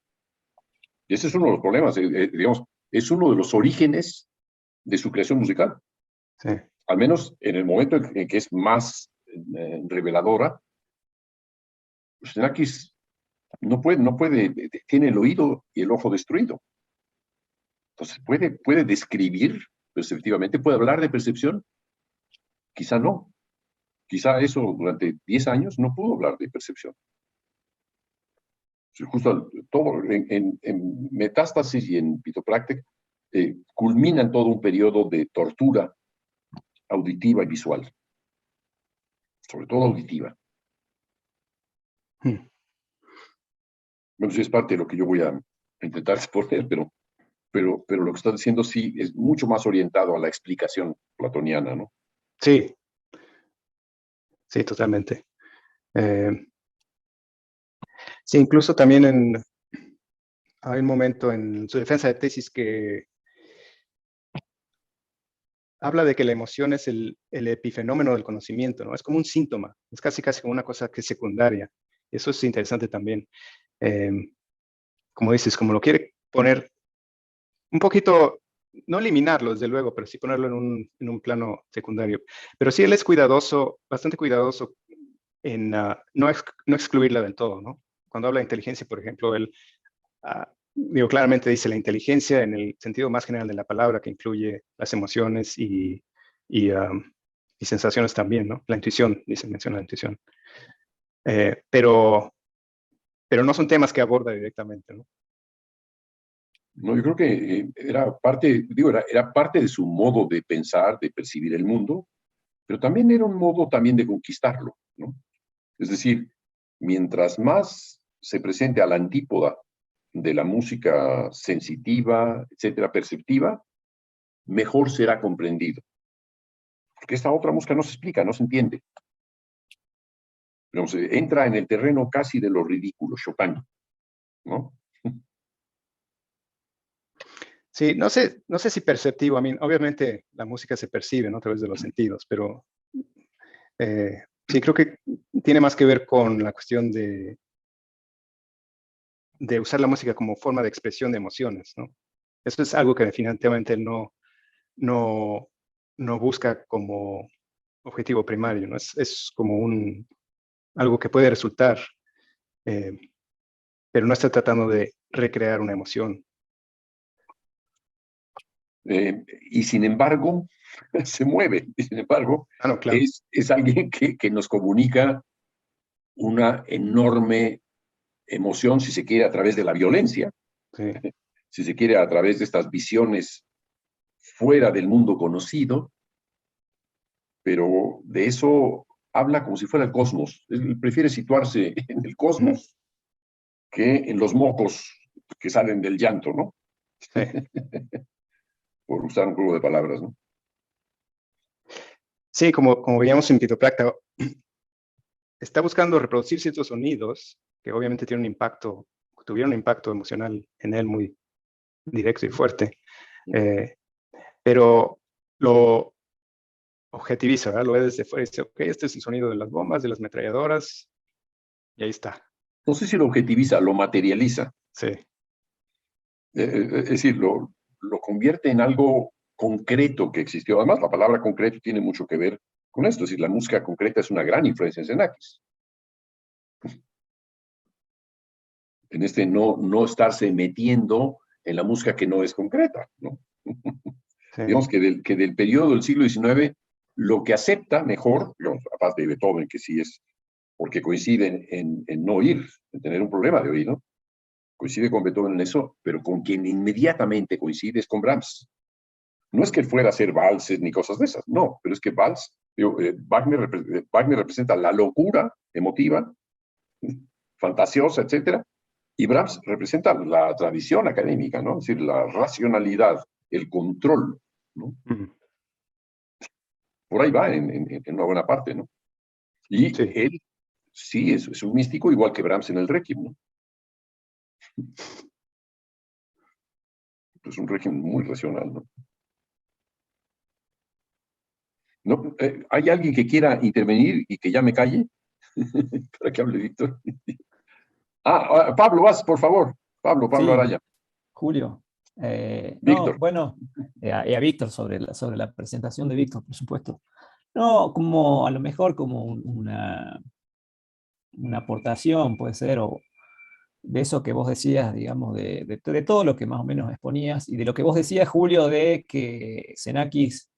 Y ese es uno de los problemas, digamos, es uno de los orígenes de su creación musical. Sí. Al menos en el momento en que es más reveladora, Xenakis no puede, tiene el oído y el ojo destruido. Entonces, puede describir perceptivamente, puede hablar de percepción, quizá no. Quizá eso durante 10 años no pudo hablar de percepción. Justo todo en Metástasis y en Pitopractic culminan todo un periodo de tortura auditiva y visual. Sobre todo auditiva. Bueno, sí es parte de lo que yo voy a intentar exponer, pero lo que está diciendo sí es mucho más orientado a la explicación platoniana, ¿no? Sí. Sí, totalmente. Sí, incluso también hay un momento en su defensa de tesis que habla de que la emoción es el epifenómeno del conocimiento, ¿no? Es como un síntoma, es casi como una cosa que es secundaria. Eso es interesante también. Como dices, como lo quiere poner un poquito, no eliminarlo, desde luego, pero sí ponerlo en un plano secundario. Pero sí él es cuidadoso, bastante cuidadoso en no excluirla del todo, ¿no? Cuando habla de inteligencia, por ejemplo, él, claramente dice la inteligencia en el sentido más general de la palabra, que incluye las emociones y sensaciones también, ¿no? La intuición, menciona la intuición. Pero no son temas que aborda directamente, ¿no? No, yo creo que era parte de su modo de pensar, de percibir el mundo, pero también era un modo también de conquistarlo, ¿no? Es decir, mientras más se presente a la antípoda de la música sensitiva, etcétera, perceptiva, mejor será comprendido. Porque esta otra música no se explica, no se entiende. Pero entra en el terreno casi de lo ridículo, Chopin, ¿no? Sí, no sé si perceptivo. Obviamente la música se percibe, ¿no? A través de los sentidos, pero sí, creo que tiene más que ver con la cuestión de usar la música como forma de expresión de emociones, ¿no? Eso es algo que definitivamente no busca como objetivo primario, ¿no? Es como algo que puede resultar, pero no está tratando de recrear una emoción. Y sin embargo, se mueve. Y sin embargo, no, claro. es alguien que nos comunica una enorme emoción, si se quiere, a través de la violencia. Sí. Si se quiere, a través de estas visiones fuera del mundo conocido, pero de eso habla como si fuera el cosmos. Él prefiere situarse en el cosmos que en los mocos que salen del llanto, ¿no? Sí. Por usar un juego de palabras, ¿no? Sí, como veíamos en Pitopracta, está buscando reproducir ciertos sonidos que obviamente tuvieron un impacto emocional en él muy directo y fuerte, pero lo objetiviza, ¿verdad? Lo ve desde fuera y dice, ok, este es el sonido de las bombas, de las ametralladoras, y ahí está. No sé si lo objetiviza, lo materializa. Sí. Es decir, lo convierte en algo concreto que existió. Además, la palabra concreto tiene mucho que ver con esto. Es decir, la música concreta es una gran influencia en Xenakis. En no estarse metiendo en la música que no es concreta, ¿no? Sí. Digamos que del periodo del siglo XIX, lo que acepta mejor, digamos, aparte de Beethoven, que sí es, porque coinciden en no oír, en tener un problema de oído, coincide con Beethoven en eso, pero con quien inmediatamente coincide es con Brahms. No es que él fuera a hacer valses ni cosas de esas, no, pero es que Wagner representa la locura emotiva, fantasiosa, etcétera, y Brahms representa la tradición académica, ¿no? Es decir, la racionalidad, el control, ¿no? Por ahí va en una buena parte, ¿no? Y sí. Él sí es un místico igual que Brahms en el Requiem, ¿no? Es un Requiem muy racional, ¿no? ¿No? ¿Hay alguien que quiera intervenir y que ya me calle? Para que hable Víctor. Pablo, vas, por favor. Pablo Sí, Araya. Julio. No, Víctor. bueno, y a Víctor sobre la presentación de Víctor, por supuesto. No, como a lo mejor como una aportación puede ser, o de eso que vos decías, digamos, de todo lo que más o menos exponías, y de lo que vos decías, Julio, de que Xenakis,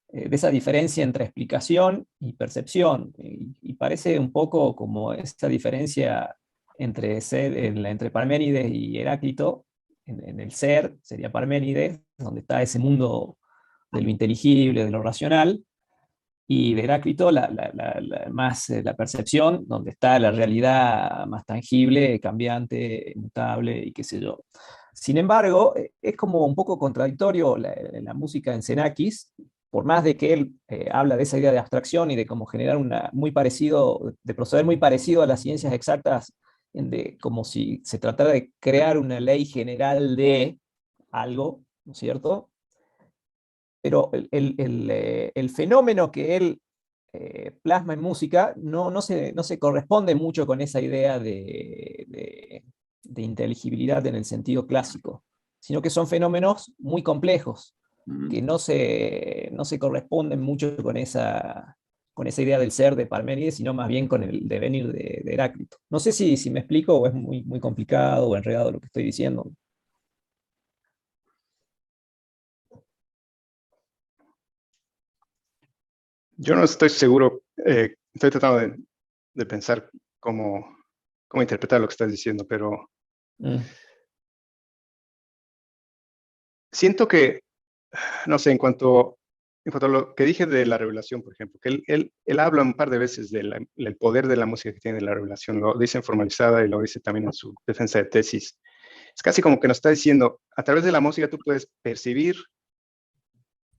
de esa diferencia entre explicación y percepción, y parece un poco como esa diferencia entre Parménides y Heráclito, en el ser, sería Parménides, donde está ese mundo de lo inteligible, de lo racional, y de Heráclito más la percepción, donde está la realidad más tangible, cambiante, mutable y qué sé yo. Sin embargo, es como un poco contradictorio la música en Xenakis, por más de que él habla de esa idea de abstracción y de cómo generar de proceder muy parecido a las ciencias exactas, como si se tratara de crear una ley general de algo, ¿no es cierto? Pero el fenómeno que él plasma en música no se corresponde mucho con esa idea de inteligibilidad en el sentido clásico, sino que son fenómenos muy complejos, que no se corresponden mucho con esa idea del ser de Parménides, sino más bien con el devenir de Heráclito. No sé si me explico o es muy complicado o enredado lo que estoy diciendo. Yo no estoy seguro, estoy tratando de pensar cómo interpretar lo que estás diciendo, pero siento que, no sé, en cuanto a lo que dije de la revelación, por ejemplo, que él habla un par de veces del poder de la música que tiene la revelación, lo dice en Formalizada y lo dice también en su defensa de tesis. Es casi como que nos está diciendo, a través de la música tú puedes percibir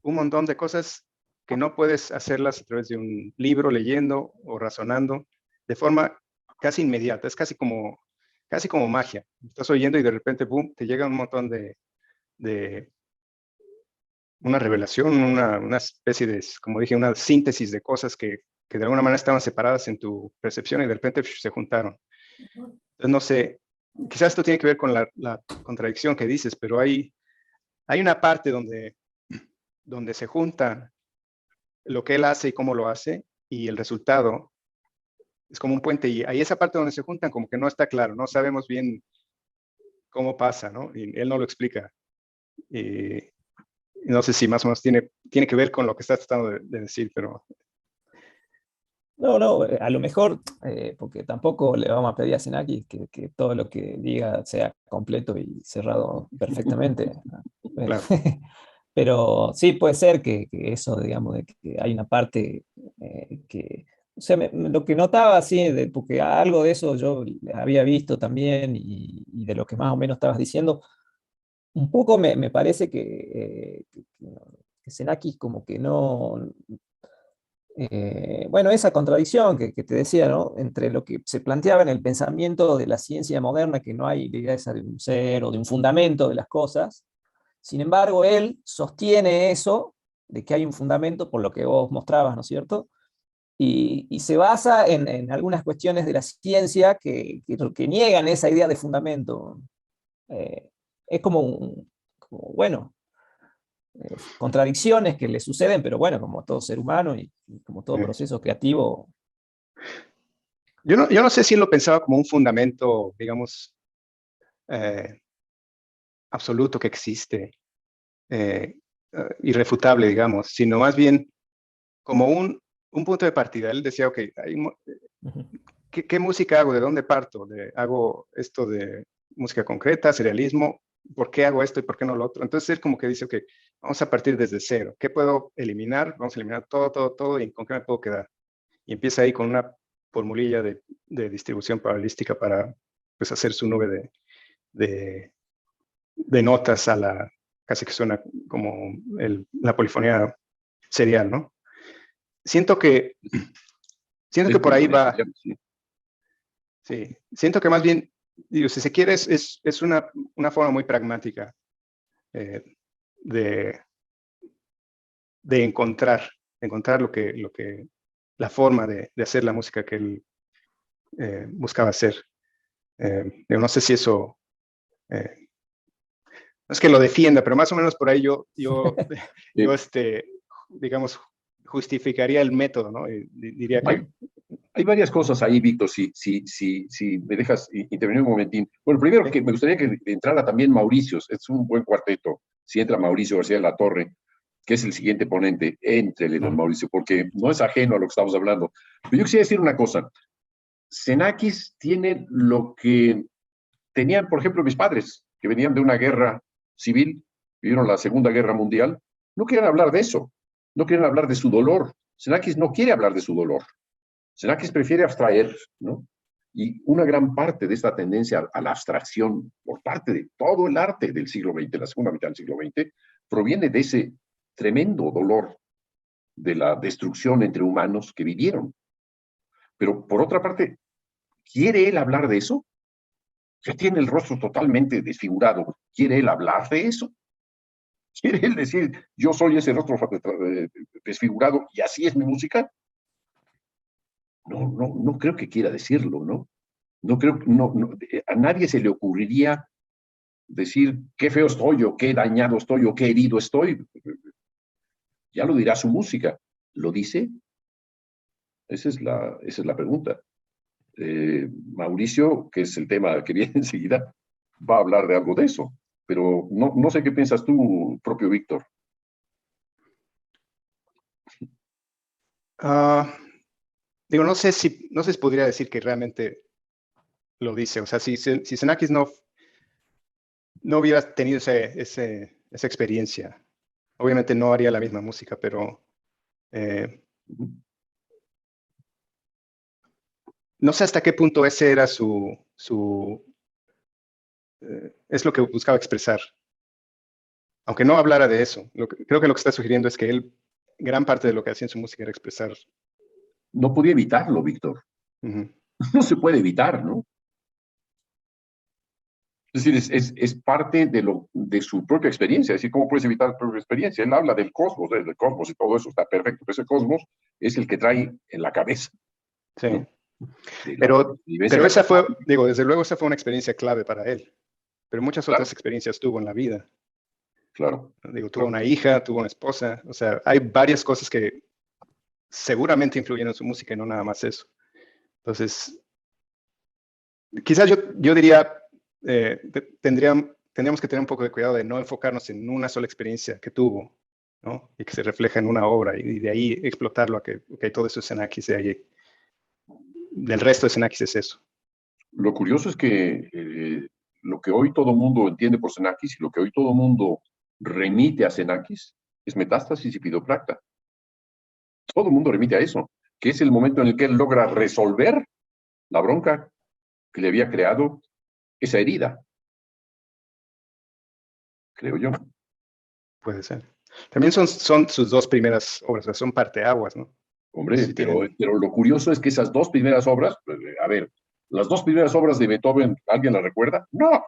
un montón de cosas que no puedes hacerlas a través de un libro, leyendo o razonando, de forma casi inmediata. Es casi como magia. Estás oyendo y de repente, boom, te llega un montón de una revelación, una especie de, como dije, una síntesis de cosas que de alguna manera estaban separadas en tu percepción y de repente se juntaron. Entonces, no sé, quizás esto tiene que ver con la contradicción que dices, pero hay una parte donde se junta lo que él hace y cómo lo hace, y el resultado es como un puente, y ahí esa parte donde se juntan como que no está claro, no sabemos bien cómo pasa, ¿no? Y él no lo explica. No sé si más o menos tiene que ver con lo que estás tratando de decir, pero... No, a lo mejor, porque tampoco le vamos a pedir a Xenakis que todo lo que diga sea completo y cerrado perfectamente. Claro. Pero sí puede ser que eso, digamos, de que hay una parte o sea, lo que notaba, sí, porque algo de eso yo había visto también y de lo que más o menos estabas diciendo, un poco me parece que Xenakis como que no, bueno, esa contradicción que te decía, ¿no? Entre lo que se planteaba en el pensamiento de la ciencia moderna, que no hay la idea esa de un ser o de un fundamento de las cosas. Sin embargo, él sostiene eso, de que hay un fundamento, por lo que vos mostrabas, ¿no es cierto? Y se basa en algunas cuestiones de la ciencia que niegan esa idea de fundamento. Es bueno, contradicciones que le suceden, pero bueno, como todo ser humano y como todo proceso creativo. Yo no sé si él lo pensaba como un fundamento, digamos, absoluto que existe, irrefutable, digamos, sino más bien como un punto de partida. Él decía, ok, ¿qué música hago? ¿De dónde parto? ¿Hago esto de música concreta, serialismo? ¿Por qué hago esto y por qué no lo otro? Entonces él como que dice, ok, vamos a partir desde cero. ¿Qué puedo eliminar? Vamos a eliminar todo y con qué me puedo quedar. Y empieza ahí con una formulilla de distribución probabilística para pues, hacer su nube de notas casi que suena como la polifonía serial, ¿no? Siento que por ahí va. Sí, siento que más bien, digo, si se quiere, es una forma muy pragmática de encontrar la forma de hacer la música que él buscaba hacer. No sé si eso es que lo defienda, pero más o menos por ahí digamos, justificaría el método, ¿no? Y diría que... Hay varias cosas ahí, Víctor, si me dejas intervenir un momentín. Bueno, primero que me gustaría que entrara también Mauricio, es un buen cuarteto, si entra Mauricio García de la Torre, que es el siguiente ponente, éntrele, don Mauricio, porque no es ajeno a lo que estamos hablando. Pero yo quisiera decir una cosa, Xenakis tiene lo que tenían, por ejemplo, mis padres, que venían de una guerra civil, vivieron la Segunda Guerra Mundial, no quieren hablar de eso, no quieren hablar de su dolor. Xenakis no quiere hablar de su dolor. Xenakis prefiere abstraer, ¿no? Y una gran parte de esta tendencia a la abstracción por parte de todo el arte del siglo XX, la segunda mitad del siglo XX, proviene de ese tremendo dolor de la destrucción entre humanos que vivieron. Pero por otra parte, ¿quiere él hablar de eso? Ya tiene el rostro totalmente desfigurado. ¿Quiere él hablar de eso? ¿Quiere él decir, yo soy ese rostro desfigurado y así es mi música? No creo que quiera decirlo, ¿no? No creo, a nadie se le ocurriría decir qué feo estoy, o qué dañado estoy, o qué herido estoy. Ya lo dirá su música. ¿Lo dice? Esa es la pregunta. Mauricio, que es el tema que viene enseguida, va a hablar de algo de eso. Pero no sé qué piensas tú, propio Víctor. Digo, no sé si podría decir que realmente lo dice. O sea, si Xenakis no hubiera tenido esa experiencia, obviamente no haría la misma música, pero no sé hasta qué punto ese era es lo que buscaba expresar. Aunque no hablara de eso. Creo que lo que está sugiriendo es que él, gran parte de lo que hacía en su música era expresar. No podía evitarlo, Víctor. No se puede evitar, ¿no? Es decir, es parte de su propia experiencia. Es decir, ¿cómo puedes evitar tu propia experiencia? Él habla del cosmos y todo eso está perfecto. Pero ese cosmos es el que trae en la cabeza. Sí. ¿No? Pero esa fue, digo, desde luego esa fue una experiencia clave para él. Pero muchas otras experiencias tuvo en la vida. Claro. Digo, tuvo una hija, tuvo una esposa. O sea, hay varias cosas que seguramente influyeron en su música y no nada más eso. Entonces, quizás yo diría, tendríamos que tener un poco de cuidado de no enfocarnos en una sola experiencia que tuvo, ¿no? Y que se refleja en una obra y de ahí explotarlo a que todo eso es Xenakis, del resto de Xenakis es eso. Lo curioso es que lo que hoy todo mundo entiende por Xenakis y lo que hoy todo mundo remite a Xenakis es metástasis y pidopracta. Todo el mundo remite a eso, que es el momento en el que él logra resolver la bronca que le había creado esa herida. Creo yo. Puede ser. También son sus dos primeras obras, o sea, son parteaguas, ¿no? Hombre, Sí, pero lo curioso es que esas dos primeras obras, a ver, las dos primeras obras de Beethoven, ¿alguien las recuerda? No.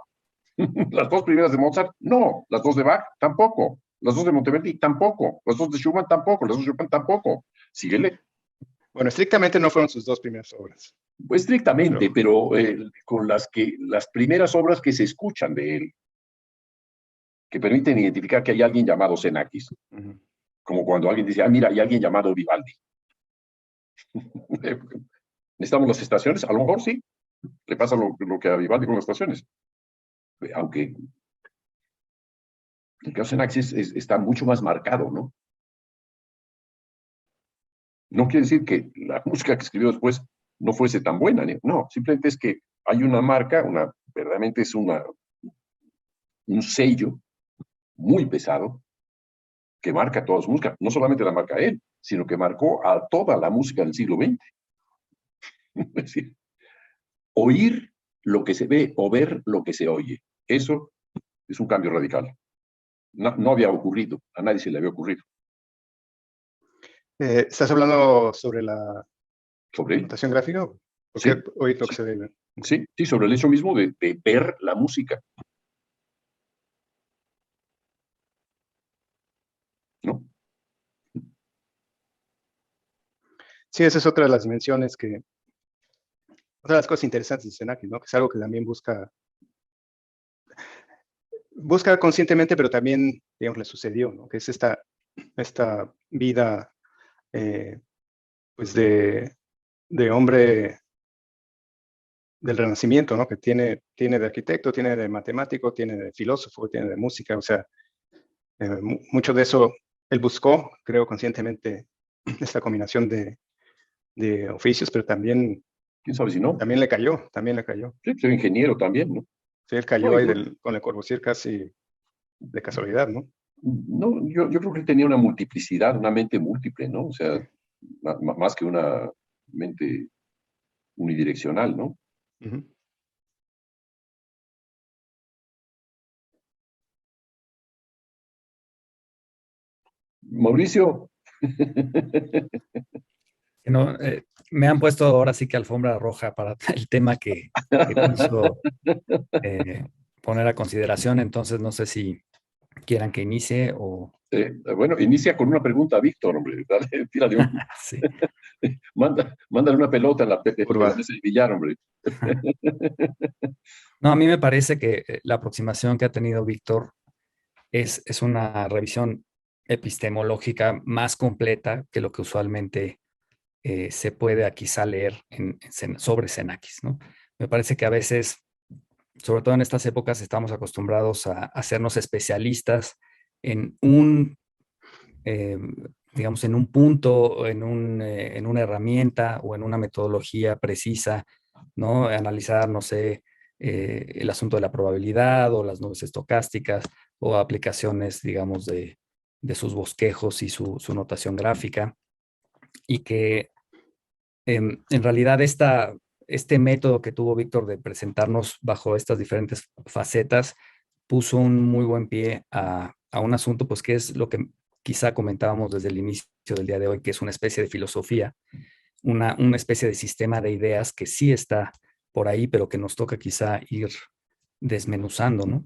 Las dos primeras de Mozart, no. Las dos de Bach, tampoco. Las dos de Monteverdi, tampoco. Las dos de Schumann, tampoco. Las dos de Chopin, tampoco. Síguele. Bueno, estrictamente no fueron sus dos primeras obras. Pues estrictamente, pero con las primeras obras que se escuchan de él, que permiten identificar que hay alguien llamado Xenakis. Como cuando alguien dice, mira, hay alguien llamado Vivaldi. ¿Necesitamos las estaciones? A lo mejor sí. Le pasa lo que a Vivaldi con las estaciones. Aunque el caso de Xenakis está mucho más marcado, ¿no? No quiere decir que la música que escribió después no fuese tan buena, ¿no? No, simplemente es que hay una marca, verdaderamente es un sello muy pesado que marca toda su música. No solamente la marca él, sino que marcó a toda la música del siglo XX. Es decir, oír lo que se ve o ver lo que se oye. Eso es un cambio radical. No había ocurrido, a nadie se le había ocurrido. ¿Estás hablando sobre la ¿Sobre él? notación gráfica? Sí, oír lo que se ve. Sí, sobre el hecho mismo de ver la música. ¿No? Sí, esa es otra de las dimensiones otra de las cosas interesantes de Xenakis, ¿no? Que es algo que también busca. busca conscientemente, pero también, digamos, le sucedió, ¿no? Que es esta vida, pues, de hombre del Renacimiento, ¿no? Que tiene de arquitecto, tiene de matemático, tiene de filósofo, tiene de música, o sea, mucho de eso él buscó, creo, conscientemente, esta combinación de oficios, pero también ¿Quién sabe si no? le cayó, también le cayó. Sí, ser ingeniero también, ¿no? Sí, él cayó No, ahí con Le Corbusier casi de casualidad, ¿no? no, yo creo que él tenía una multiplicidad, una mente múltiple, ¿no? O sea, más que una mente unidireccional, ¿no? Ujú. Mauricio, Que no, me han puesto ahora sí que alfombra roja para el tema que pienso poner a consideración, entonces no sé si quieran que inicie o... bueno, inicia con una pregunta a Víctor, hombre. Dale, tírale Sí. mándale una pelota en la Curva. mesa de billar, hombre. No, a mí me parece que la aproximación que ha tenido Víctor es una revisión epistemológica más completa que lo que usualmente se puede quizá leer sobre Xenakis, ¿no? Me parece que a veces, sobre todo en estas épocas, estamos acostumbrados a hacernos especialistas en digamos, en un punto, en una herramienta o en una metodología precisa, ¿no? Analizar, no sé, el asunto de la probabilidad o las nubes estocásticas o aplicaciones, digamos, de sus bosquejos y su notación gráfica, y que en realidad este método que tuvo Víctor de presentarnos bajo estas diferentes facetas puso un muy buen pie a un asunto, pues que es lo que quizá comentábamos desde el inicio del día de hoy, que es una especie de filosofía, una especie de sistema de ideas que sí está por ahí, pero que nos toca quizá ir desmenuzando, ¿no?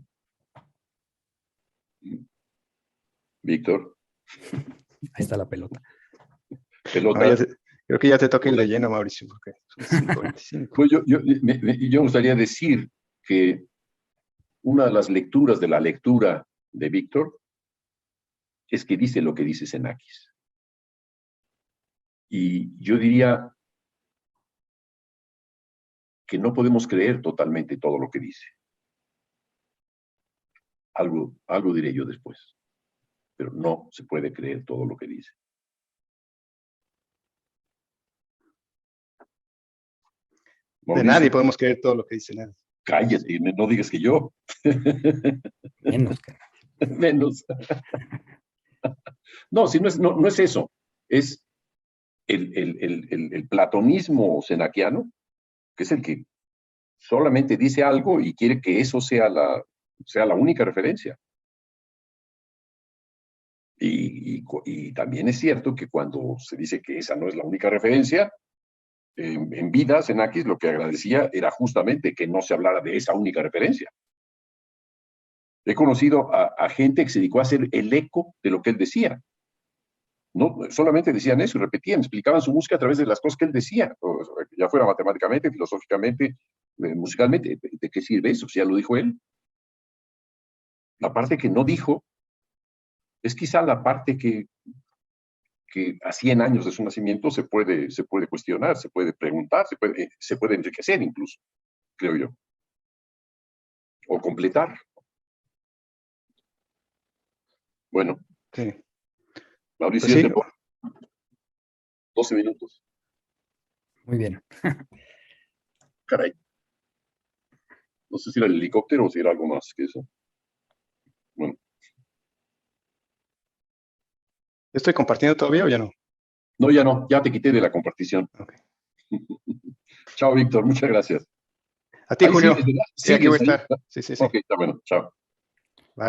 Víctor, Ahí está la pelota. pelota. No, creo que ya te toca ir de lleno, Mauricio, porque son 5:25. Pues yo me gustaría decir que una de las lecturas de la lectura de Víctor es que dice lo que dice Xenakis. Y yo diría que no podemos creer totalmente todo lo que dice. Algo diré yo después, pero no se puede creer todo lo que dice. De Mauricio, nadie podemos creer todo lo que dice nadie. cállate, no digas que yo. Menos que... Menos. No, si no es eso. Es el platonismo senaquiano, que es el que solamente dice algo y quiere que eso sea la única referencia. Y también es cierto que cuando se dice que esa no es la única referencia, en vida, Xenakis lo que agradecía era justamente que no se hablara de esa única referencia. He conocido a gente que se dedicó a hacer el eco de lo que él decía. No solamente decían eso, repetían, explicaban su música a través de las cosas que él decía, ya fuera matemáticamente, filosóficamente, musicalmente. ¿De qué sirve eso? Si ya lo dijo él. La parte que no dijo es quizá la parte que a 100 años de su nacimiento se puede cuestionar, se puede preguntar, se puede enriquecer incluso, creo yo, o completar. Bueno, Sí. Mauricio, Pues sí. 12 minutos. Muy bien. Caray. No sé si era el helicóptero o si era algo más que eso. Bueno. ¿Estoy compartiendo todavía o ya no? No, ya no, ya te quité de la compartición. Okay. Chao, Víctor, muchas gracias. A ti, Ahí Julio. sigues, ¿verdad? Sí, aquí voy a ¿Sigues ahí? estar. Sí. Ok, está bueno, chao.